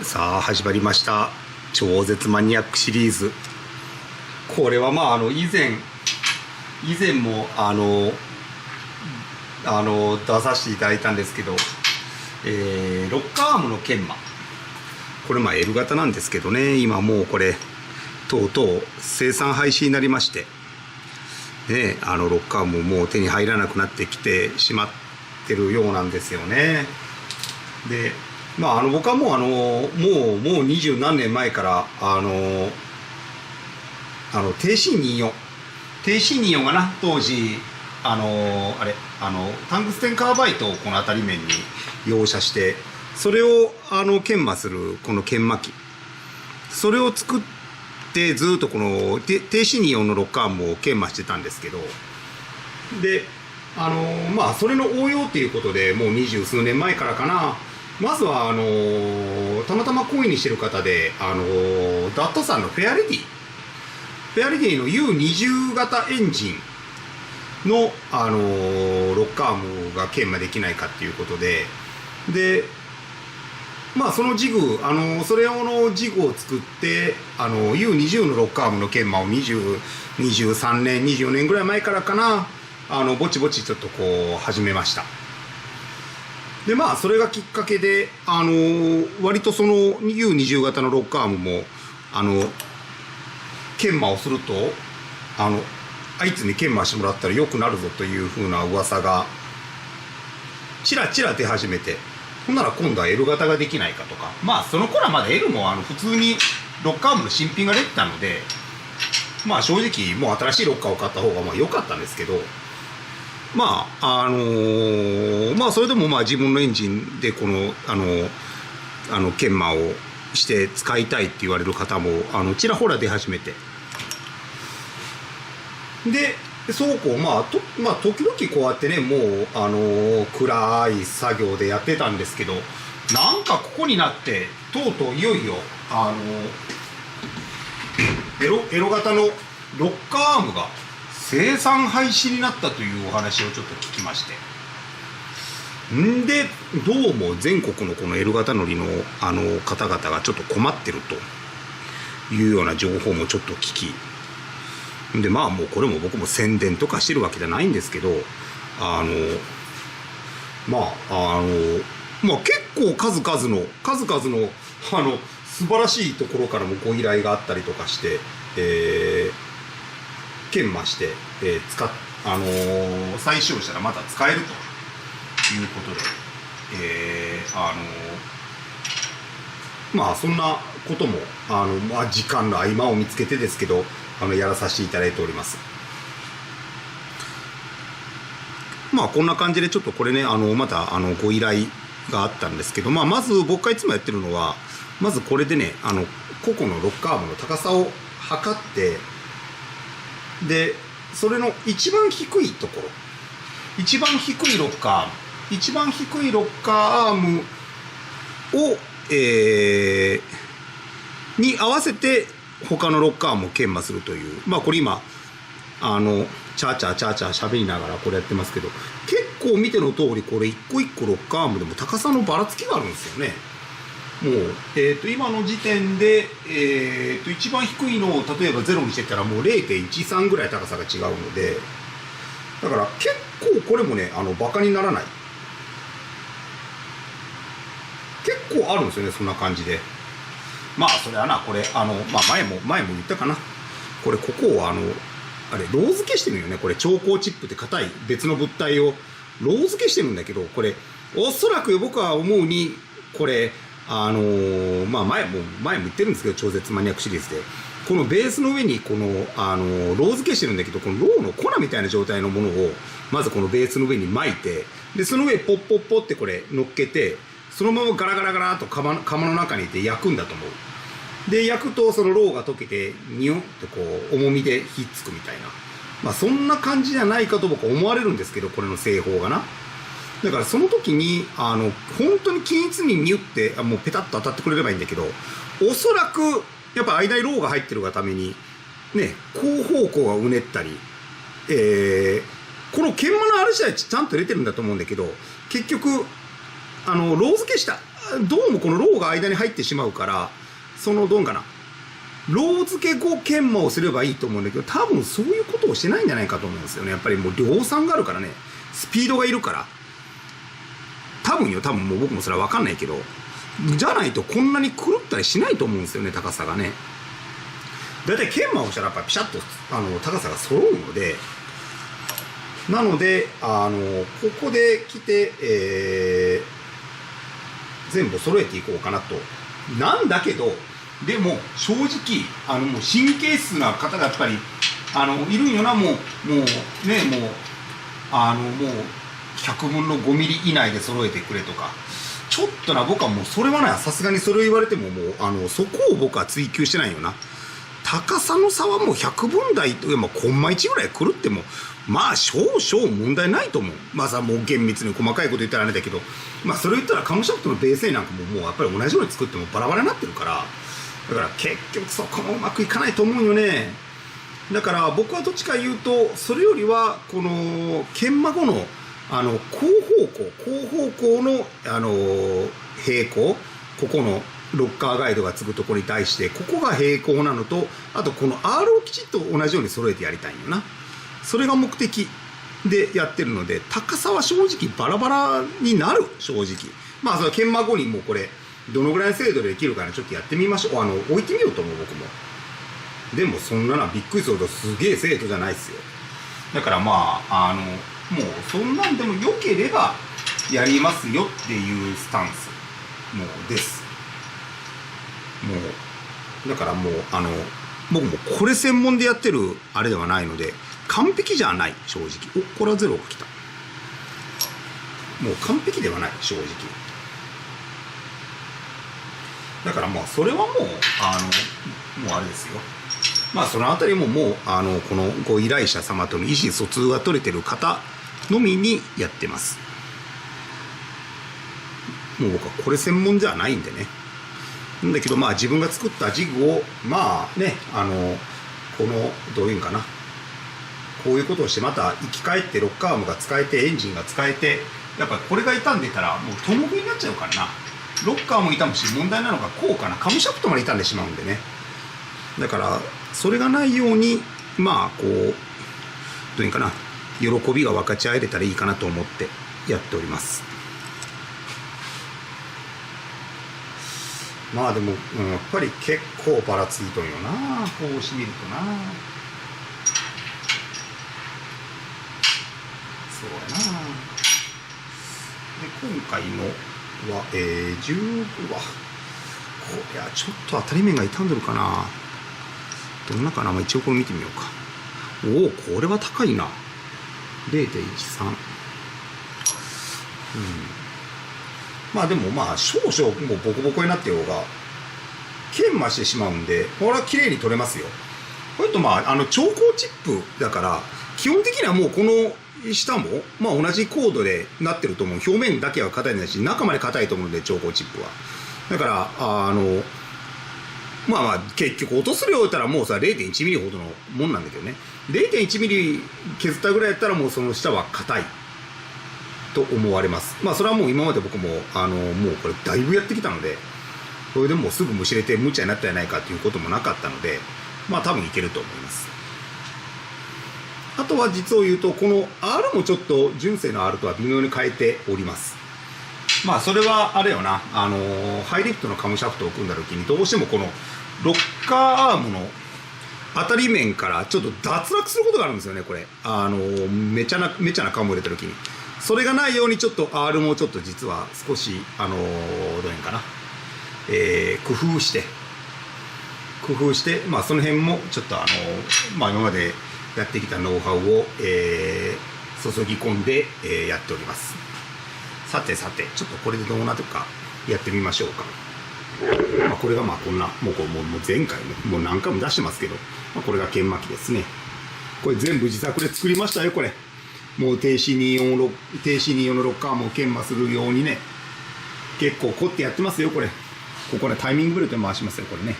さあ始まりました。超絶マニアックシリーズ。これは以前も出させていただいたんですけど、ロッカーアームの研磨、これL 型なんですけどね、今もうこれとうとう生産廃止になりましてね、ロッカーももう手に入らなくなってきてしまってるようなんですよね。で僕はもう二十何年前から低心24がな、当時タングステンカーバイトをこの当たり面に容赦して、それを研磨するこの研磨機、それを作ってずっとこの低心24のロッカーアームを研磨してたんですけど、でそれの応用っていうことでもう二十数年前からかな、まずはたまたま懇意にしてる方でダットさんのフェアレディの U20 型エンジンのロッカーアームが研磨できないかっていうことで、そのジグそれ用のジグを作って、U20 のロッカーアームの研磨を23年24年ぐらい前からかな、ぼちぼちちょっとこう始めました。でそれがきっかけで割とその U20 型のロッカーアームも研磨をするとあいつに研磨してもらったら良くなるぞというふうな噂がちらちら出始めて、ほんなら今度は L 型ができないかとか、その頃はまだ L も普通にロッカーアームの新品が出てたので、正直もう新しいロッカーを買った方が良かったんですけど、それでも自分のエンジンでこの研磨をして使いたいって言われる方もちらほら出始めて、でそうこう時々こうやってね、もう暗い作業でやってたんですけど、なんかここになってとうとういよいよエロ型のロッカーアームが生産廃止になったというお話をちょっと聞きまして、でどうも全国のこの L 型乗りの方々がちょっと困ってるというような情報もちょっと聞き、でもうこれも僕も宣伝とかしてるわけじゃないんですけど、結構数々の素晴らしいところからもご依頼があったりとかして、研磨して、再使用したらまた使えるということで、そんなことも時間の合間を見つけてですけどやらさせていただいております。こんな感じでちょっとこれねまたご依頼があったんですけど、まず僕がいつもやってるのは、まずこれでね個々のロッカーアームの高さを測って、でそれの一番低いところ、一番低いロッカーアームを、に合わせて他のロッカーアームを研磨するという、これ今チャーチャー喋りながらこれやってますけど、結構見ての通りこれ一個一個ロッカーアームでも高さのばらつきがあるんですよね。もう、今の時点で、一番低いのを例えば0にしてたらもう 0.13 ぐらい高さが違うので、だから結構これもねバカにならない、結構あるんですよね、そんな感じで。それはな、これ前も言ったかな、ここをロー付けしてるよね。これ超高チップって硬い別の物体をロー付けしてるんだけど、これおそらく僕は思うにこれ前も言ってるんですけど、超絶マニアックシリーズでこのベースの上にこのロー付けしてるんだけど、このローの粉みたいな状態のものをまずこのベースの上に巻いて、でその上ポッポッポってこれ乗っけて、そのままガラガラガラと釜の中に入れて焼くんだと思う。で焼くとそのローが溶けてニュッとこう重みでひっつくみたいな、そんな感じじゃないかと僕は思われるんですけど、これの製法がな。だからその時に本当に均一にニュってもうペタッと当たってくれればいいんだけど、おそらくやっぱ間にローが入ってるがためにね、後方向がうねったり、この研磨のあれ自体ちゃんと入れてるんだと思うんだけど、結局ロー付けしたどうもこのローが間に入ってしまうから、どうかな、ロー付け後研磨をすればいいと思うんだけど、多分そういうことをしてないんじゃないかと思うんですよね。やっぱりもう量産があるからね、スピードがいるから。多分もう僕もそれは分かんないけど、じゃないとこんなに狂ったりしないと思うんですよね、高さがね。だいたい研磨をしたらやっぱピシャッと高さが揃うので、なのでここで来て、全部揃えていこうかなと。なんだけど、でも正直もう神経質な方がやっぱりいるんよな。もう100分の5ミリ以内で揃えてくれとか。ちょっとな、僕はもうそれはね、さすがにそれを言われてももうそこを僕は追求してないよな。高さの差はもう100分台と、コンマ1ぐらい狂ってもまあ少々問題ないと思う。まあさ、もう厳密に細かいこと言ったらあれだけど、まあそれ言ったらカムシャフトのベースなんかもうやっぱり同じように作ってもバラバラになってるから、だから結局そこもうまくいかないと思うよね。だから僕はどっちか言うと、それよりはこの研磨後の後方向の平行、ここのロッカーガイドがつくところに対してここが平行なのと、あとこの R をきちっと同じように揃えてやりたいんよな。それが目的でやってるので、高さは正直バラバラになる。正直まあその研磨後にもうこれどのぐらいの精度でできるかね、ちょっとやってみましょう。置いてみようと思う。僕もでもそんなのびっくりするほどすげえ精度じゃないですよ。だからまあもうそんなんでも良ければやりますよっていうスタンスもうです。もうだからもう僕もこれ専門でやってるあれではないので完璧じゃない。正直これはゼロが来た。もう完璧ではない正直。だからまあそれはもうもうあれですよ。まあそのあたりももうこのご依頼者様との意思疎通が取れてる方のみにやってます。もう僕はこれ専門じゃないんでね。なんだけどまあ自分が作ったジグをまあねこのどういうんかな、こういうことをしてまた生き返ってロッカーアームが使えてエンジンが使えて、やっぱこれが傷んでたらもう共食いになっちゃうからな。ロッカーも傷むし、問題なのがこうかな、カムシャフトまで傷んでしまうんでね。だからそれがないようにまあこうどういうんかな、喜びが分かち合えれたらいいかなと思ってやっております。まあでも、やっぱり結構ばらついとんよな、こうしてみるとな。そうやな。で今回のは15はこりゃちょっと当たり面が傷んでるかな。どんなかな。まあ、一応これ見てみようか。おお、これは高いな。 0.13。まあでもまあ少々もうボコボコになってようが研磨してしまうんで、これは綺麗に取れますよ。これとまあ調光チップだから基本的にはもうこの下もまあ同じコードでなってると思う。表面だけは硬いんだし中まで硬いと思うので、調光チップは。だからまあ結局落とす量を言ったらもうさ 0.1 ミリほどのもんなんだけどね。 0.1 ミリ削ったぐらいやったらもうその下は硬いと思われます。まあそれはもう今まで僕ももうこれだいぶやってきたので、それでもうすぐむしれて無茶になったんじゃないかということもなかったので、まあ多分いけると思います。あとは実を言うとこの R もちょっと純正の R とは微妙に変えております。まあそれはあれよな、ハイリフトのカムシャフトを組んだ時にどうしてもこのロッカーアームの当たり面からちょっと脱落することがあるんですよね。これめちゃなカムを入れた時にそれがないようにちょっと R もちょっと実は少しどういうんかな、工夫して、まあその辺もちょっとまあ今までやってきたノウハウを、注ぎ込んで、やっております。さてちょっとこれでどうなるかやってみましょうか。まあ、これがまあこんなもう前回もう何回も出してますけど、まあ、これが研磨機ですね。これ全部自作で作りましたよ。これもう停止2用のロッカーも研磨するようにね、結構凝ってやってますよ。ここねタイミングベルトで回しますよ。これね、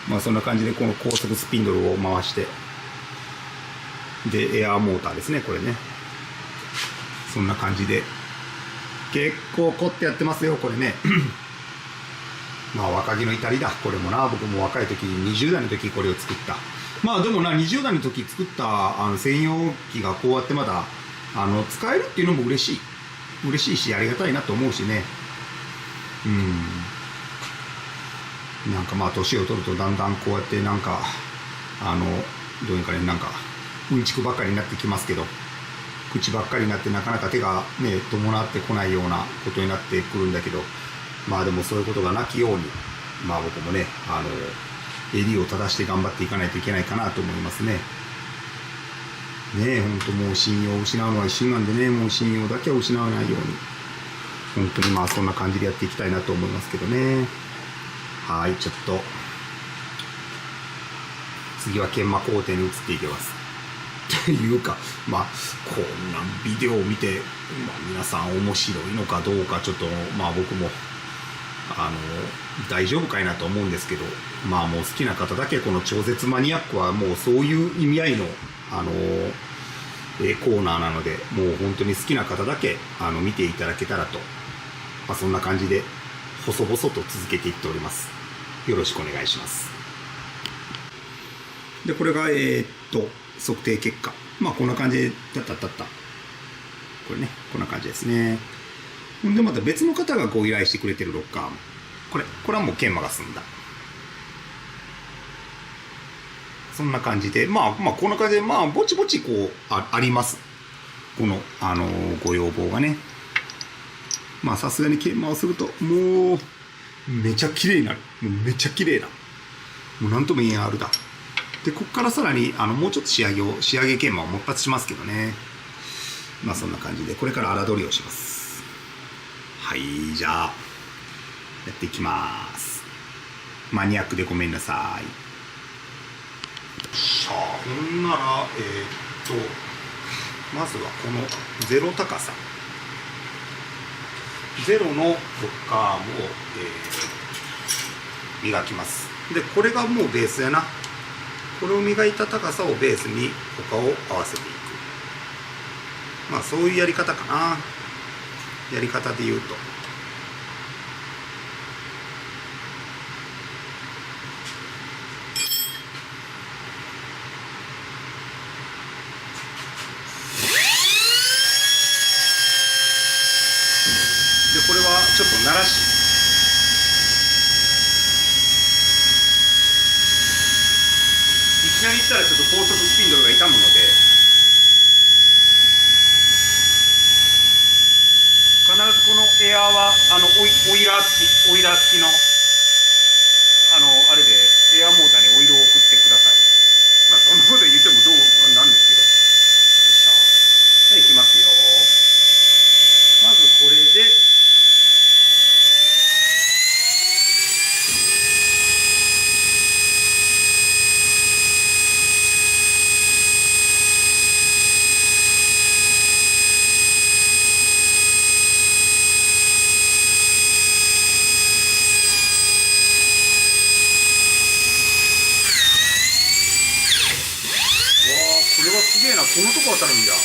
まあそんな感じでこの高速スピンドルを回して、でエアーモーターですね。これね、そんな感じで結構凝ってやってますよ。これねまあ若気の至りだ。これもな、僕も若い時に20代の時これを作った。まあでもな、20代の時作った専用機がこうやってまだ使えるっていうのも嬉しいしありがたいなと思うしね。なんかまあ年を取るとだんだんこうやってなんかどういうかね、なんかうんちくばっかりになってきますけど、口ばっかりになってなかなか手がね伴ってこないようなことになってくるんだけど、まあでもそういうことがなきように、まあ僕もね襟を正して頑張っていかないといけないかなと思いますね。ねえ、本当もう信用を失うのは一瞬なんでね、もう信用だけは失わないように、本当にまあそんな感じでやっていきたいなと思いますけどね。はい、ちょっと次は研磨工程に移っていきます。というか、まあこんなビデオを見て、皆さん面白いのかどうかちょっとまあ僕も大丈夫かいなと思うんですけど、まあもう好きな方だけ、この超絶マニアックはもうそういう意味合いのコーナーなので、もう本当に好きな方だけ見ていただけたらと、まあ、そんな感じで細々と続けていっております。よろしくお願いします。でこれが測定結果、まあこんな感じでこれね、こんな感じですね。でまた別の方がご依頼してくれてるロッカーもこれはもう研磨が済んだ、そんな感じで、まあこんな感じで、まあぼちぼちこうあります、このご要望がね。まあさすがに研磨をするともうめちゃ綺麗になる。もうめちゃ綺麗な、もうなんとも言えんあるだ。でここからさらにもうちょっと仕上げ研磨を勃発しますけどね。まあそんな感じでこれから荒取りをします。はい、じゃあやっていきます。マニアックでごめんなさい。さあほんならまずはこのゼロ高さ、ゼロのロッカーも、磨きます。でこれがもうベースやな。これを磨いた高さをベースに他を合わせていく、まあそういうやり方かな。やり方で言うと、でこれはちょっと鳴らし、いきなりいったらちょっと高速スピンドルが傷むので、必ずこのエアーはオイラー付きのあれでエアーモーターにオイルを送ってください。まあそんなこと言ってもどうなんですけど、よいしょ。じゃあいきますよ。まずこれでこれはすげえな、このとこ当たるんだ。R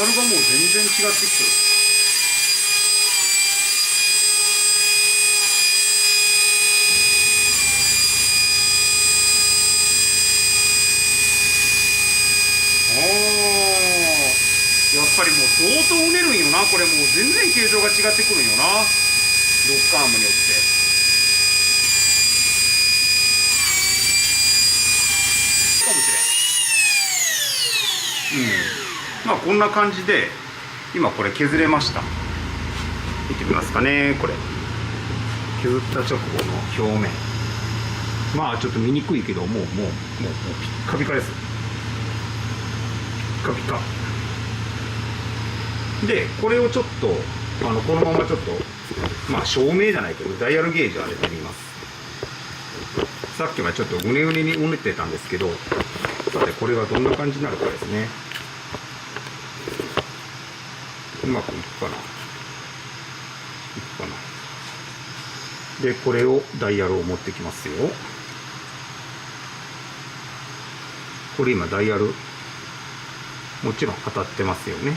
がもう全然違ってきてる。やっぱりもう相当うねるんよな。これもう全然形状が違ってくるんよな、ロッカーアームによって。かもしれん。まあこんな感じで今これ削れました。見てみますかね。これ削った直後の表面、まあちょっと見にくいけどもうピッカピカです。ピッカピカで、これをちょっとこのままちょっとまあ照明じゃないけどダイヤルゲージを当ててみます。さっきはちょっとうねうねにうねってたんですけど、さてこれがどんな感じになるかですね。うまくいくかな。でこれをダイヤルを持ってきますよ。これ今ダイヤルもちろん当たってますよね。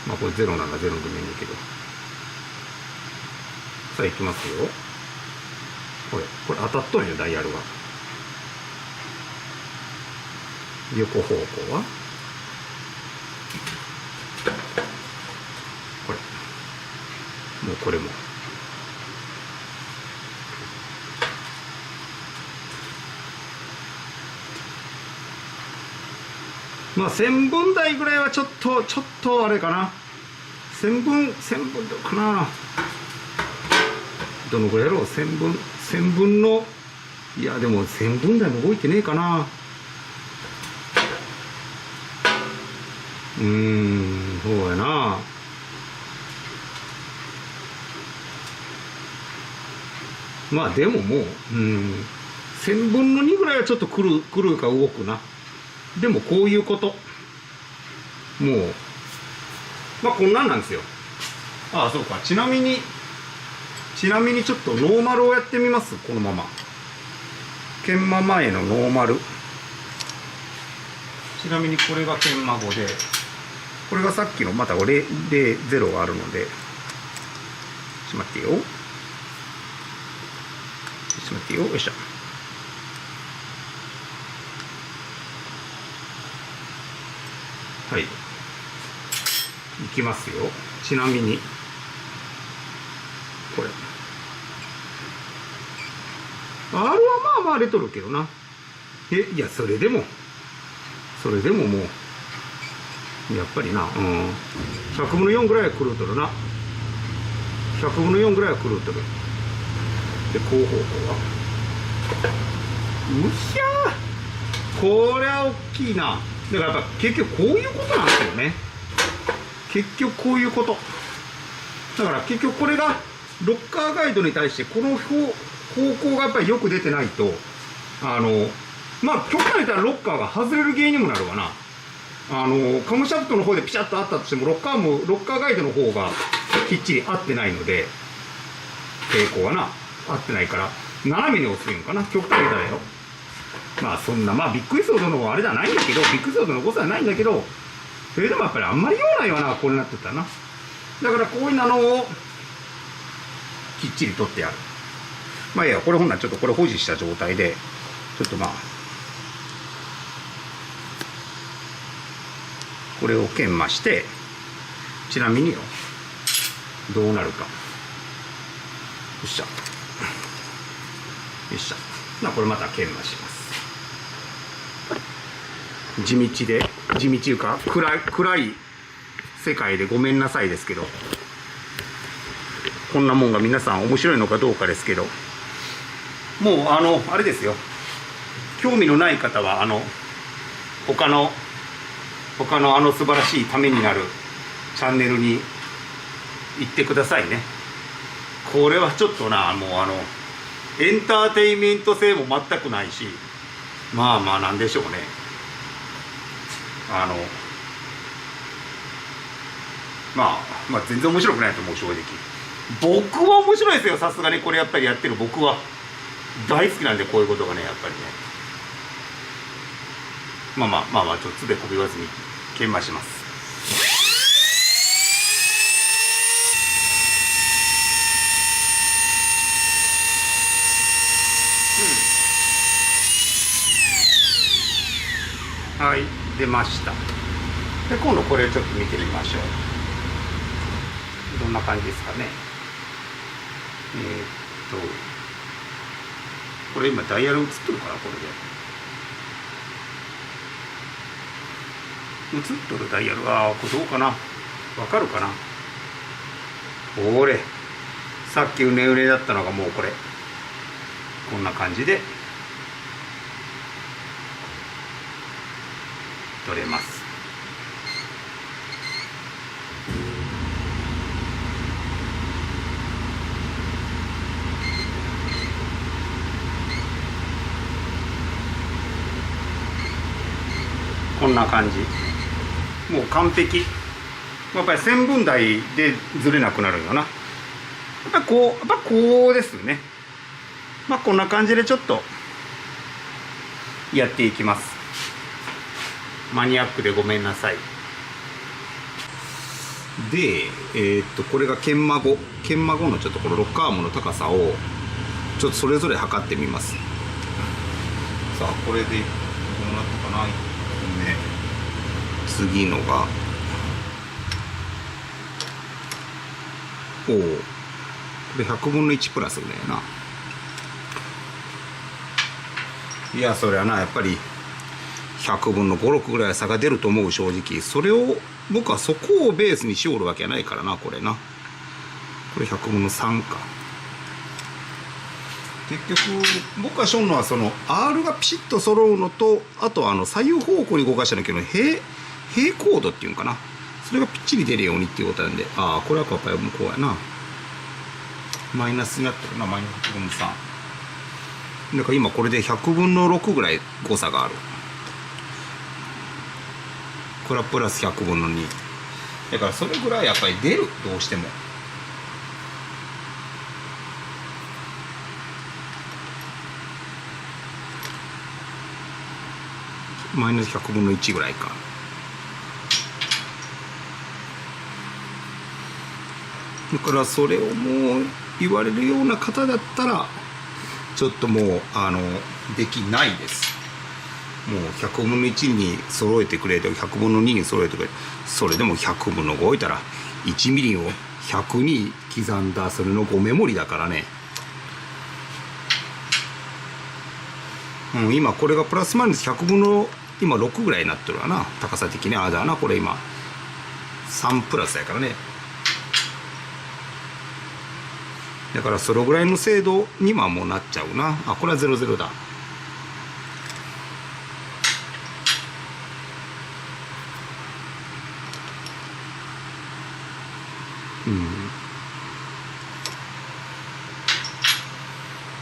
まあこれ0なら0でもいいんだけど、さあいきますよ。これ当たっとんよ、ダイヤルが。横方向はこれもうこれもまあ1000分台ぐらいはちょっとあれかな。1000分どうかな。どのぐらいやろう。1000分の、いやでも1000分台も動いてねえかな。そうやな。まあでももう1000分の2ぐらいはちょっと来るか動くな。でもこういうこともうまあこんなんなんですよ。ああそうか。ちなみにちょっとノーマルをやってみます。このまま研磨前のノーマル。ちなみにこれが研磨後で、これがさっきのまた0があるので、ちょっと待ってよ。よいしょ。はい。いきますよ。ちなみに、これ。R はまあ出とるけどな。いや、それでももう、やっぱりな、100分の4ぐらいは狂うとるな。100分の4ぐらいは狂うとる。で、後方向は。うひゃー、これは大きいな。だからやっぱ結局こういうことなんですよね。結局こういうこと。だから結局これがロッカーガイドに対してこの方向がやっぱりよく出てないと、まあ極端に言ったらロッカーが外れる原因にもなるわな。カムシャフトの方でピシャッとあったとしてもロッカーガイドの方がきっちり合ってないので、抵抗はな合ってないから斜めに押すんかな。極端に言ったらよ。まあそんなまあビッグエピソードのあれじゃないんだけど、ビッグエピソードの誤差はないんだけど、それでもやっぱりあんまり用ないわな、これになってたな。だからこういうのをきっちり取ってやる。まあいや、これほんならちょっとこれ保持した状態でちょっとまあこれを研磨して、ちなみによどうなるか。よっしゃよっしゃ。これまた研磨します。地道いうか暗い世界でごめんなさいですけど、こんなもんが皆さん面白いのかどうかですけど、もうあれですよ。興味のない方は他の素晴らしいためになるチャンネルに行ってくださいね。これはちょっとな、もうエンターテインメント性も全くないし、まあなんでしょうね。まあ全然面白くないと思う、正直。僕は面白いですよ、さすがに。これやっぱりやってる僕は大好きなんで、こういうことがね、やっぱりね。まあちょっとつべこび言わずに研磨します。はい、出ました。で今度これちょっと見てみましょう。どんな感じですかね。これ今ダイヤル映ってるかな。これで映っとるダイヤル、これどうかな、わかるかな。これさっきうねうねだったのがもうこれこんな感じで取れます。こんな感じ。もう完璧。やっぱり1000分台でずれなくなるよな。やっぱこうですね。まあこんな感じでちょっとやっていきます。マニアックでごめんなさい。でこれが研磨後のちょっとこのロッカーアームの高さをちょっとそれぞれ測ってみます。さあこれでどうなったかな。1個目、次のがこれ100分の1プラスぐらいやな。いやそれはなやっぱり100分の5、6ぐらい差が出ると思う。正直それを僕はそこをベースにしおるわけやないからな。これな、これ100分の3か。結局僕がしょんのはその R がピシッと揃うのと、あと左右方向に動かしたのけど平行度っていうんかな、それがぴっちり出るようにっていうことなんで、これはやっぱり向こうやな。マイナスになってるな。マイナス100分の3だから今これで100分の6ぐらい誤差がある。これはプラス100分の2だからそれぐらいやっぱり出る。どうしてもマイナス100分の1ぐらいか。だからそれをもう言われるような方だったらちょっともうできないです。もう100分の1に揃えてくれと100分の2に揃えてくれ。それでも100分の5置いたら1ミリを100に刻んだそれの5メモリだからね。今これがプラスマイナス100分の今6ぐらいになってるわな、高さ的に。だな、これ今3プラスやからね。だからそれぐらいの精度にはもうなっちゃうな。これは00だ。よ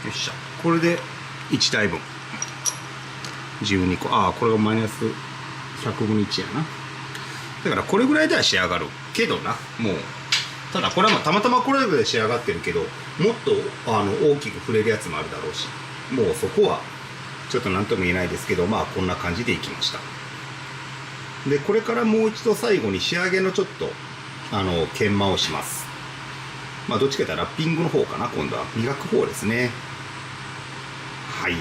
っしゃ、これで1台分12個。これがマイナス100分の1やな。だからこれぐらいでは仕上がるけどな。もうただこれはたまたまこれぐらいで仕上がってるけど、もっと大きく触れるやつもあるだろうし、もうそこはちょっと何とも言えないですけど、こんな感じでいきました。でこれからもう一度最後に仕上げのちょっと研磨をします。どっちかというとラッピングの方かな。今度は磨く方ですね。はい。